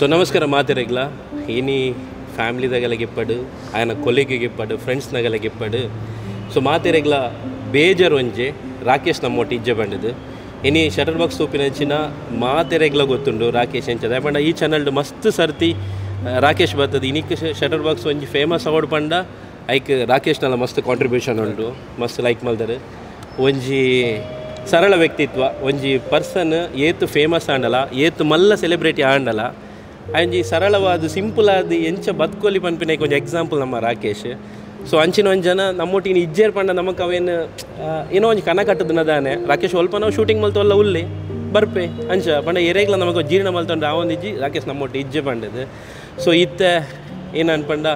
so ನಮಸ್ಕಾರ ಮಾತಿರಗ್ಲ ಇನಿ ಫ್ಯಾಮಿಲಿದಾಗೆಲ್ಲಗಿಪ್ಪಡು ಆಯನ ಕೊಲ್ಲಿಗೆಗಿಪ್ಪಡು ಫ್ರೆಂಡ್ಸ್ನಾಗೆಲ್ಲಗಿಪ್ಪಡು ಸೊ ಮಾತಿರಗ್ಲ ಬೇಜಾರು ಒಂಜೆ ರಾಕೇಶ್ ನಮ್ಮೊಟ್ಟು ಇಜ್ಜೆ ಬಂಡದು ಇನಿ ಶಟರ್ ಬಾಕ್ಸ್ ತೂಪಿನಂಚಿನ ಮಾತೆರೆಗ್ಲ ಗೊತ್ತುಂಡು ರಾಕೇಶ್ ಎಂಚದ ಪಂಡ ಈ ಚಾನಲ್ಡ್ ಮಸ್ತ್ ಸರ್ತಿ ರಾಕೇಶ್ ಬರ್ತದೆ ಇನಿಕ್ ಶಟರ್ ಬಾಕ್ಸ್ ಒಂಜಿ ಫೇಮಸ್ ಅವಾರ್ಡ್ ಪಂಡ ಐಕ್ ರಾಕೇಶ್ನಲ್ಲ ಮಸ್ತ್ ಕಾಂಟ್ರಿಬ್ಯೂಷನ್ ಉಂಟು ಮಸ್ತ್ ಲೈಕ್ ಮಲ್ದರು ಒಂಜಿ ಸರಳ ವ್ಯಕ್ತಿತ್ವ ಒಂಜಿ ಪರ್ಸನ್ ಏತು ಫೇಮಸ್ ಆಂಡಲ ಏತು ಮಲ್ಲ ಸೆಲೆಬ್ರಿಟಿ ಆಂಡಲ ಅಂಜಿ ಸರಳವಾದ ಸಿಂಪಲ್ ಆದ ಎಂಚ ಬದುಕೋಲಿ ಪನ್ಪಿನ ಒಂಜಿ ಎಕ್ಸಾಂಪಲ್ ನಮ್ಮ ರಾಕೇಶ್ ಸೊ ಅಂಚಿನ ಒಂದು ಜನ ನಮ್ಮೊಟ್ಟಿನ ಇಜ್ಜೇರ್ ಪಂಡ ನಮಗೆ ಅವೇನು ಏನೋ ಒಂದು ಕನ ಕಟ್ಟದನದಾನೆ ರಾಕೇಶ್ ಸ್ವಲ್ಪ ನಾವು ಶೂಟಿಂಗ್ ಮಲ್ತವಲ್ಲ ಉಲ್ಲಿ ಬರ್ಪೆ ಅಂಚ ಪಂಡ ಎರೆಗ್ಲ ನಮಗೆ ಜೀರ್ಣ ಮಲ್ತೊಂಡ್ರೆ ಆ ಒಂದು ಇಜ್ಜಿ ರಾಕೇಶ್ ನಮ್ಮೊಟ್ಟು ಇಜ್ಜೆ ಪಂಡದು ಸೊ ಇತ್ತ ಏನು ಅನ್ಪಂಡ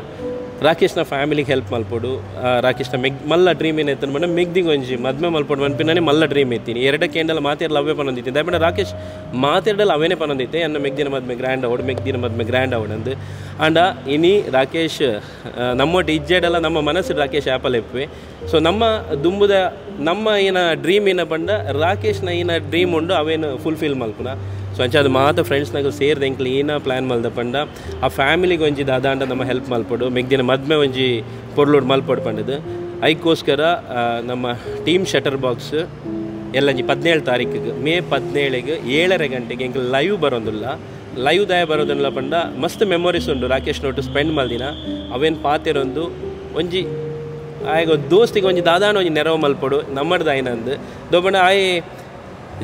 ರಾಕೇಶ್ನ ಫ್ಯಾಮಿಲಿಗೆ ಹೆಲ್ಪ್ ಮಲ್ಪಡು ರಾಕೇಶ್ನ ಮಲ್ಲ ಡ್ರೀಮ್ ಏನು ಎತ್ತನ ಬಂಡ ಮೆಗ್ದಿಂಗ್ ಒಂಜಿ ಮದ್ಮೆ ಮಲ್ಪಡು ಅನ್ಪಿನೇ ಮಲ್ಲ ಡ್ರೀಮ್ ಎತ್ತೀನಿ ಎರಡಕ್ಕೆ ಎಂಡಲ್ಲ ಮಾತಾಡಲ್ಲ ಅವೇ ಪನೊಂದಿತ್ತು ದಯಪಂಡ ರಾಕೇಶ್ ಮಾತಾಡಲ್ಲ ಅವೇನೇ ಪನೊಂದಿತ್ತೆ ಅನ್ನ ಮೆಗ್ದಿನ ಮದ್ಮೆ ಗ್ರ್ಯಾಂಡ್ ಅವಡು ಮೆಗ್ದಿನ ಮದ್ಮೆ ಗ್ರ್ಯಾಂಡ್ ಅವಡು ಅಂದು ಆಂಡ ಇನಿ ರಾಕೇಶ್ ನಮ್ಮೊಟ್ಟು ಇಜ್ಜೆಡಲ್ಲ ನಮ್ಮ ಮನಸ್ಸು ರಾಕೇಶ್ ಆ್ಯಪಲ್ ಎಪ್ಪೆ ಸೊ ನಮ್ಮ ದುಂಬುದ ನಮ್ಮ ಏನ ಡ್ರೀಮ್ ಏನ ಪಂಡ ರಾಕೇಶ್ನ ಏನ ಡ್ರೀಮ್ ಉಂಡು ಅವೇನು ಫುಲ್ಫಿಲ್ ಮಲ್ಪುನ ಸೊ ಅಂಚ ಅದು ಮಾತ್ರ ಫ್ರೆಂಡ್ಸ್ನಾಗ ಸೇರಿದ ಎಂಕ್ಲು ಏನ ಪ್ಲ್ಯಾನ್ ಮಲ್ದ ಪಂಡ ಆ ಫ್ಯಾಮಿಲಿಗೆ ಒಂಜಿ ದಾದಾಂಡ ನಮ್ಮ ಹೆಲ್ಪ್ ಮಲ್ಪಡು ಮೆಗ್ದಿನ ಮದ್ಮೆ ಒಂಜಿ ಪೊರ್ಲೋಡು ಮಲ್ಪಡು ಪಂಡದು ಅದಕ್ಕೋಸ್ಕರ ನಮ್ಮ ಟೀಮ್ ಶಟರ್ ಬಾಕ್ಸ್ ಎಲ್ಲಂಜಿ 17 ತಾರೀಕಿಗೆ ಮೇ 17ಗೆ 7:30 ಗಂಟೆಗೆ ಎಂಕ್ಲು ಲೈವ್ ಬರೋದಿಲ್ಲ ಲೈವ್ ದಯ ಬರೋದಿಲ್ಲ ಪಂಡ ಮಸ್ತ್ ಮೆಮೊರೀಸ್ ಉಂಡು ರಾಕೇಶ್ ನೋಟು ಸ್ಪೆಂಡ್ ಮಲ್ದಿನ ಅವೇನು ಪಾತಿರೊಂದು ಒಂಜಿ ಆಯ್ಗ ದೋಸ್ತಿಗೆ ಒಂಜಿ ದಾದಾಣ ಒಂಜಿ ನೆರವು ಮಲ್ಪಡು ನಮ್ಮಡ್ದು ಆಯ್ನಂದು ದೊಬ್ಬಣ ಆಯ್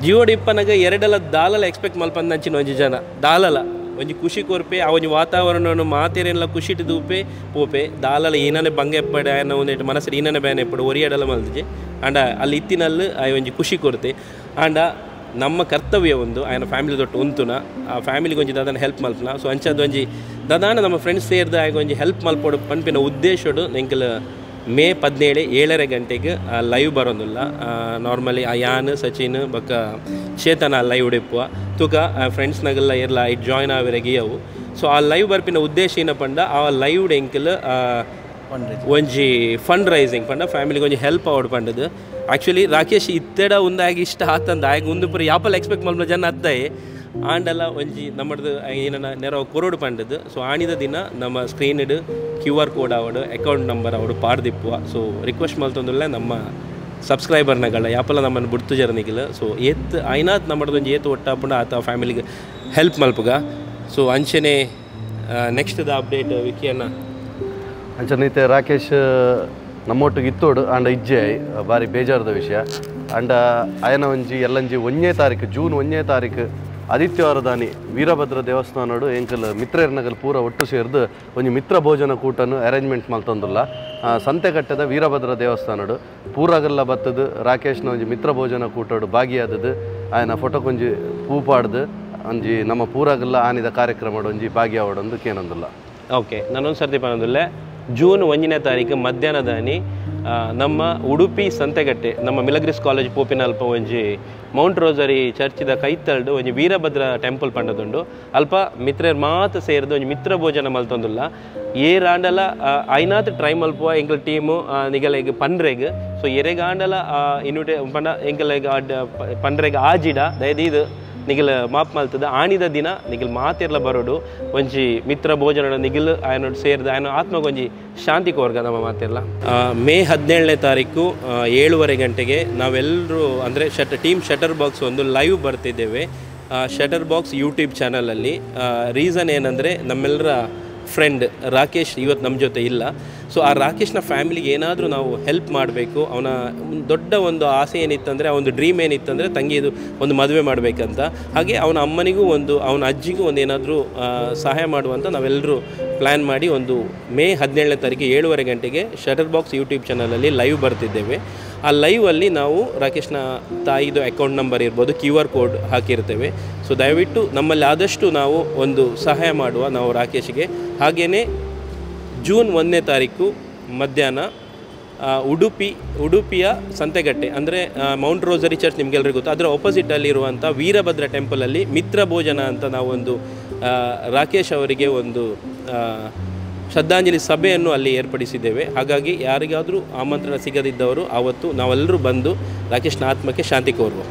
ಜಿಯೋಡಿ ಇಪ್ಪನಾಗ ಎರಡೆಲ್ಲ ದಾಲಲ್ಲ ಎಕ್ಸ್ಪೆಕ್ಟ್ ಮಲ್ಪಂದು ಅಂಚಿನ ಒಂಜಿ ಜನ ದಾಲಲ್ಲ ಒಂಜಿ ಖುಷಿ ಕೊರ್ಪೆ ಆ ಒಂಜಿ ವಾತಾವರಣ ಮಾತೇರೆಲ್ಲ ಖುಷಿ ದೂಪೆ ಪೋಪೆ ದಾಲಲ್ಲ ಏನನೇ ಬಂಗೆ ಎಪ್ಪಡೆ ಆಯನ ಒಂದೇಟು ಮನಸ್ಸು ಏನನೇ ಬ್ಯಾನ್ ಎಪ್ಪಡು ಒರಿಯಾಡಲ್ಲ ಮಲ್ದಿಜೆ ಆಂಡ ಅಲ್ಲಿ ಇತ್ತಿನಲ್ಲಿ ಆ ಒಂಜಿ ಖುಷಿ ಕೊರತೆ ಆಂಡ ನಮ್ಮ ಕರ್ತವ್ಯ ಒಂದು ಆಯನ ಫ್ಯಾಮಿಲಿ ದೊಟ್ಟು ಉಂತುನ ಆ ಫ್ಯಾಮಿಲಿಗೆ ಒಂಜಿ ದಾದಾನ ಹೆಲ್ಪ್ ಮಲ್ಪನ ಸೊ ಅಂಚದ ಒಂಜಿ ದಾದಾನ ನಮ್ಮ ಫ್ರೆಂಡ್ಸ್ ಸೇರಿದ ಆಗ ಒಂಜಿ ಹೆಲ್ಪ್ ಮಲ್ಪಡು ಪನ್ಪಿನ ಉದ್ದೇಶಡು ನೆಂಕಲ್ ಮೇ 17 7:30 ಗಂಟೆಗೆ ಲೈವ್ ಬರೋದಿಲ್ಲ ನಾರ್ಮಲಿ ಆ ಯಾನ್ ಸಚಿನ್ ಬಕ್ಕ ಚೇತನ ಲೈವ್ ಉಡಿಪ್ಪುವ ತುಕ ಫ್ರೆಂಡ್ಸ್ನಾಗೆಲ್ಲ ಎಲ್ಲ ಇಟ್ ಜಾಯ್ನ್ ಆವಿರಗಿ ಅವು ಸೊ ಆ ಲೈವ್ ಬರ್ಪಿನ ಉದ್ದೇಶ ಏನ ಪಂಡ ಆ ಲೈವ್ ಎಂಕಲ್ ಒಂಜಿ ಫಂಡ್ ರೈಸಿಂಗ್ ಪಂಡ ಫ್ಯಾಮಿಲಿಗೆ ಒಂಜಿ ಹೆಲ್ಪ್ ಆವಡ್ ಪಂಡದು ಆ್ಯಕ್ಚುಲಿ ರಾಕೇಶ್ ಇತ್ತೆಡ ಒಂದಾಗಿ ಇಷ್ಟ ಆತಂದ ಆಗ ಒಂದು ಪುರ ಯಾಪಲ್ ಎಕ್ಸ್ಪೆಕ್ಟ್ ಮಲ್ಪನ ಜನ ಅದ್ದಾಯಿ ಆಂಡಲ್ಲ ಒಂಜಿ ನಮ್ಮದು ಏನನ್ನ ನೆರವು ಕೊರೋಡು ಪಂಡದು ಸೊ ಆಣಿದ ದಿನ ನಮ್ಮ ಸ್ಕ್ರೀನ್ಡ್ QR ಕೋಡ್ ಆವಡು ಅಕೌಂಟ್ ನಂಬರ್ ಆವಡು ಪಾಡ್ದಿಪ್ಪುವ ಸೊ ರಿಕ್ವೆಸ್ಟ್ ಮಲ್ತೊಂದುಲ್ಲ ನಮ್ಮ ಸಬ್ಸ್ಕ್ರೈಬರ್ನಗಳ ಯಾಪಲ್ಲ ನಮ್ಮನ್ನು ಬಿಡ್ತು ಜರ್ನಿಗಿಲ್ಲ ಸೊ ಏತ್ ಐನಾತ್ ನಮ್ಮದು ಒಂಜಿ ಏತು ಒಟ್ಟಾಪುಂಡ ಆತ ಫ್ಯಾಮಿಲಿಗೆ ಹೆಲ್ಪ್ ಮಲ್ಪುಗ ಸೊ ಅಂಚನೆ ನೆಕ್ಸ್ಟ್ ದ ಅಪ್ಡೇಟ್ ವಿಕಿಯನ್ನ ಅಂಚನೈತೆ ರಾಕೇಶ್ ನಮ್ಮೊಟ್ಟಿಗೆ ಇತ್ತೋಡು ಆಂಡ ಇಜ್ಜೆ ಭಾರಿ ಬೇಜಾರದ ವಿಷಯ ಆಂಡ ಆಯನ ಒಂಜಿ ಎಲ್ಲಂಜಿ 1ನೇ ತಾರೀಕು ಜೂನ್ 1ನೇ ತಾರೀಕು ಆದಿತ್ಯವಾರದಾನಿ ವೀರಭದ್ರ ದೇವಸ್ಥಾನಡು ಎಂಕಲ್ ಮಿತ್ರರ್ನಗಲ್ ಪೂರ ಒಟ್ಟು ಸೇರಿದು ಒಂಜಿ ಮಿತ್ರ ಭೋಜನ ಕೂಟನ್ನು ಅರೇಂಜ್ಮೆಂಟ್ ಮಲ್ತೊಂದುಲ್ಲ ಸಂತೆಕಟ್ಟೆದ ವೀರಭದ್ರ ದೇವಸ್ಥಾನಡು ಪೂರಾಗಲ್ಲ ಬತ್ತದು ರಾಕೇಶ್ನ ಒಂಜಿ ಮಿತ್ರ ಭೋಜನ ಕೂಟೋಡು ಭಾಗಿಯಾದದು ಆಯನ ಫೋಟೋಕೊಂಜಿ ಪೂಪಾಡ್ದು ಒಂಜಿ ನಮ್ಮ ಪೂರಾಗಲ್ಲ ಆನಿದ ಕಾರ್ಯಕ್ರಮ ಒಂಜಿ ಭಾಗಿಯಾವಡೊಂದು ಕೇನೊಂದುಲ್ಲ ಓಕೆ ನಾನೊಂದು ಸರ್ತಿ ಪನ್ನೊಂದುಲ್ಲ ಜೂನ್ 1ನೇ ತಾರೀಕು ಮಧ್ಯಾಹ್ನದಾನಿ ನಮ್ಮ ಉಡುಪಿ ಸಂತೆಗಟ್ಟೆ ನಮ್ಮ ಮಿಲಗ್ರಿಸ್ ಕಾಲೇಜ್ ಪೋಪಿನ ಅಲ್ಪ ಒಂಜಿ ಮೌಂಟ್ ರೋಸರಿ ಚರ್ಚಿದ ಕೈತಲ್ಡು ಒಂಜಿ ವೀರಭದ್ರ ಟೆಂಪಲ್ ಪಂಡದುಂಡು ಅಲ್ಪ ಮಿತ್ರರು ಮಾತ ಸೇರಿದು ಒಂಜಿ ಮಿತ್ರ ಭೋಜನ ಮಲ್ತೊಂದುಲ್ಲ ಏರಾಂಡಲ ಐನಾತ್ ಟ್ರೈ ಮಲ್ಪುವ ಎಂಕಲ್ ಟೀಮು ನಿಗಲೆಗ್ ಪಂಡ್ರೆಗ್ ಸೊ ಎರೆಗಾಂಡಲ ಇನ್ವಿಟೇ ಪಂಡ ಎಂಕಲೆಗ್ ಪಂಡ್ರೆಗ್ ಆಜಿಡ ದಯದೀದು ನಿಗಲ್ ಮಾಪ್ ಮಲ್ತದ ಆಣಿದ ದಿನ ನಿಗಲ್ ಮಾತಿರ್ಲ ಬರೋಡು ಒಂಜಿ ಮಿತ್ರ ಭೋಜನ ನಿಗಲ್ ಆಯನೋಡು ಸೇರಿದ ಆಯನ ಆತ್ಮಗೊಂಜಿ ಶಾಂತಿ ಕೋರ್ಗ ನಮ್ಮ ಮಾತಿರ್ಲ ಮೇ 17ನೇ ತಾರೀಕು 7:30 ಗಂಟೆಗೆ ನಾವೆಲ್ಲರೂ ಅಂದರೆ ಟೀಮ್ ಶಟರ್ ಬಾಕ್ಸ್ ಒಂದು ಲೈವ್ ಬರ್ತಿದ್ದೇವೆ ಶಟರ್ ಬಾಕ್ಸ್ ಯೂಟ್ಯೂಬ್ ಚಾನಲಲ್ಲಿ ರೀಸನ್ ಏನಂದರೆ ನಮ್ಮೆಲ್ಲರ ಫ್ರೆಂಡ್ ರಾಕೇಶ್ ಇವತ್ತು ನಮ್ಮ ಜೊತೆ ಇಲ್ಲ ಸೊ ಆ ರಾಕೇಶ್ನ ಫ್ಯಾಮಿಲಿಗೆ ಏನಾದರೂ ನಾವು ಹೆಲ್ಪ್ ಮಾಡಬೇಕು ಅವನ ದೊಡ್ಡ ಒಂದು ಆಸೆ ಏನಿತ್ತಂದರೆ ಆ ಒಂದು ಡ್ರೀಮ್ ಏನಿತ್ತಂದರೆ ತಂಗಿದು ಒಂದು ಮದುವೆ ಮಾಡಬೇಕಂತ ಹಾಗೆ ಅವನ ಅಮ್ಮನಿಗೂ ಒಂದು ಅವನ ಅಜ್ಜಿಗೂ ಒಂದು ಏನಾದರೂ ಸಹಾಯ ಮಾಡುವಂಥ ನಾವೆಲ್ಲರೂ ಪ್ಲ್ಯಾನ್ ಮಾಡಿ ಒಂದು ಮೇ 17ನೇ ತಾರೀಕು 7:30 ಗಂಟೆಗೆ ಶಟರ್ ಬಾಕ್ಸ್ ಯೂಟ್ಯೂಬ್ ಚಾನಲಲ್ಲಿ ಲೈವ್ ಬರ್ತಿದ್ದೇವೆ ಆ ಲೈವಲ್ಲಿ ನಾವು ರಾಕೇಶ್ನ ತಾಯಿದು ಅಕೌಂಟ್ ನಂಬರ್ ಇರ್ಬೋದು QR ಕೋಡ್ ಹಾಕಿರ್ತೇವೆ ಸೊ ದಯವಿಟ್ಟು ನಮ್ಮಲ್ಲಿ ಆದಷ್ಟು ನಾವು ಒಂದು ಸಹಾಯ ಮಾಡುವ ನಾವು ರಾಕೇಶ್ಗೆ ಹಾಗೆಯೇ ಜೂನ್ 1ನೇ ತಾರೀಕು ಮಧ್ಯಾಹ್ನ ಉಡುಪಿಯ ಸಂತೆಗಟ್ಟೆ ಅಂದರೆ ಮೌಂಟ್ ರೋಸರಿ ಚರ್ಚ್ ನಿಮಗೆಲ್ಲರಿಗೂ ಗೊತ್ತು ಅದರ ಆಪೋಸಿಟಲ್ಲಿರುವಂಥ ವೀರಭದ್ರ ಟೆಂಪಲಲ್ಲಿ ಮಿತ್ರ ಭೋಜನ ಅಂತ ನಾವೊಂದು ರಾಕೇಶ್ ಅವರಿಗೆ ಒಂದು ಶ್ರದ್ಧಾಂಜಲಿ ಸಭೆಯನ್ನು ಅಲ್ಲಿ ಏರ್ಪಡಿಸಿದ್ದೇವೆ ಹಾಗಾಗಿ ಯಾರಿಗಾದರೂ ಆಮಂತ್ರಣ ಸಿಗದಿದ್ದವರು ಆವತ್ತು ನಾವೆಲ್ಲರೂ ಬಂದು ರಾಕೇಶ್ನ ಆತ್ಮಕ್ಕೆ ಶಾಂತಿ ಕೋರುವ